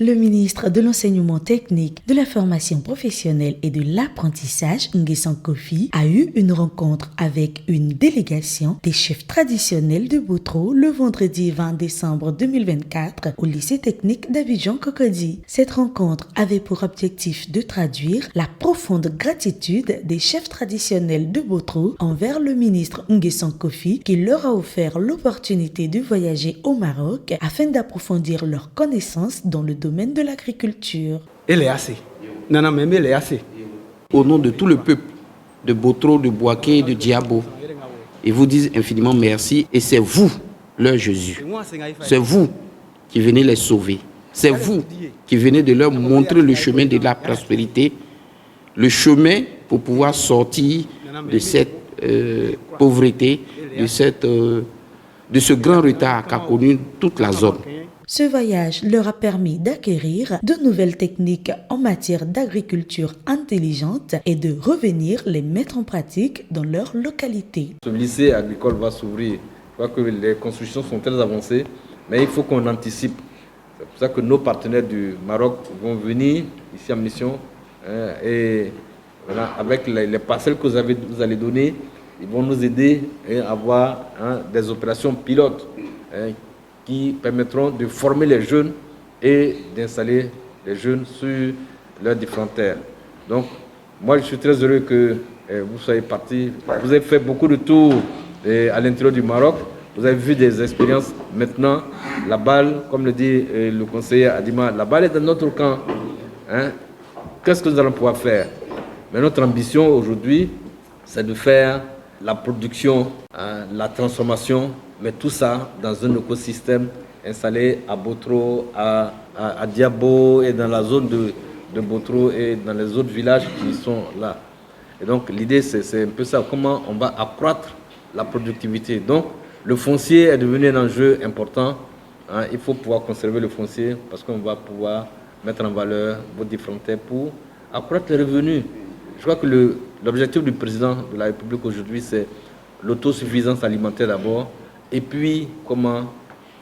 Le ministre de l'Enseignement technique, de la formation professionnelle et de l'apprentissage, Nguessan Kofi, a eu une rencontre avec une délégation des chefs traditionnels de Botro le vendredi 20 décembre 2024 au lycée technique d'Abidjan-Cocody. Cette rencontre avait pour objectif de traduire la profonde gratitude des chefs traditionnels de Botro envers le ministre Nguessan Kofi qui leur a offert l'opportunité de voyager au Maroc afin d'approfondir leurs connaissances dans le domaine de l'agriculture. Elle est assez. Nana Memé, elle est assez. Au nom de tout le peuple de Botro, de Bouaké et de Diabo, ils vous disent infiniment merci et c'est vous, leur Jésus. C'est vous qui venez les sauver. C'est vous qui venez de leur montrer le chemin de la prospérité, le chemin pour pouvoir sortir de cette pauvreté, de ce grand retard qu'a connu toute la zone. Ce voyage leur a permis d'acquérir de nouvelles techniques en matière d'agriculture intelligente et de revenir les mettre en pratique dans leur localité. Ce lycée agricole va s'ouvrir. Je crois que les constructions sont très avancées, mais il faut qu'on anticipe. C'est pour ça que nos partenaires du Maroc vont venir ici en mission et voilà, avec les parcelles que vous allez donner, ils vont nous aider à avoir des opérations pilotes qui permettront de former les jeunes et d'installer les jeunes sur leurs différentes terres. Donc, moi, je suis très heureux que vous soyez partis. Vous avez fait beaucoup de tours à l'intérieur du Maroc. Vous avez vu des expériences. Maintenant, la balle, comme le dit le conseiller Adima, la balle est dans notre camp. Qu'est-ce que nous allons pouvoir faire? Mais notre ambition aujourd'hui, c'est de faire la production, la transformation, mais tout ça dans un écosystème installé à Botro, à Diabo et dans la zone de Botro et dans les autres villages qui sont là. Et donc l'idée c'est un peu ça, comment on va accroître la productivité. Donc le foncier est devenu un enjeu important. Il faut pouvoir conserver le foncier parce qu'on va pouvoir mettre en valeur vos différentes terres pour accroître les revenus. Je crois que l'objectif du président de la République aujourd'hui, c'est l'autosuffisance alimentaire d'abord, et puis comment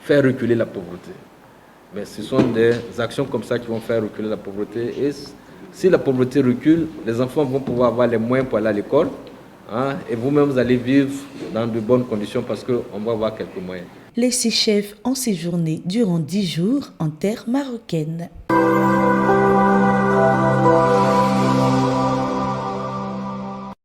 faire reculer la pauvreté. Mais ce sont des actions comme ça qui vont faire reculer la pauvreté. Et si la pauvreté recule, les enfants vont pouvoir avoir les moyens pour aller à l'école, et vous-même vous allez vivre dans de bonnes conditions parce qu'on va avoir quelques moyens. Les 6 chefs ont séjourné durant 10 jours en terre marocaine.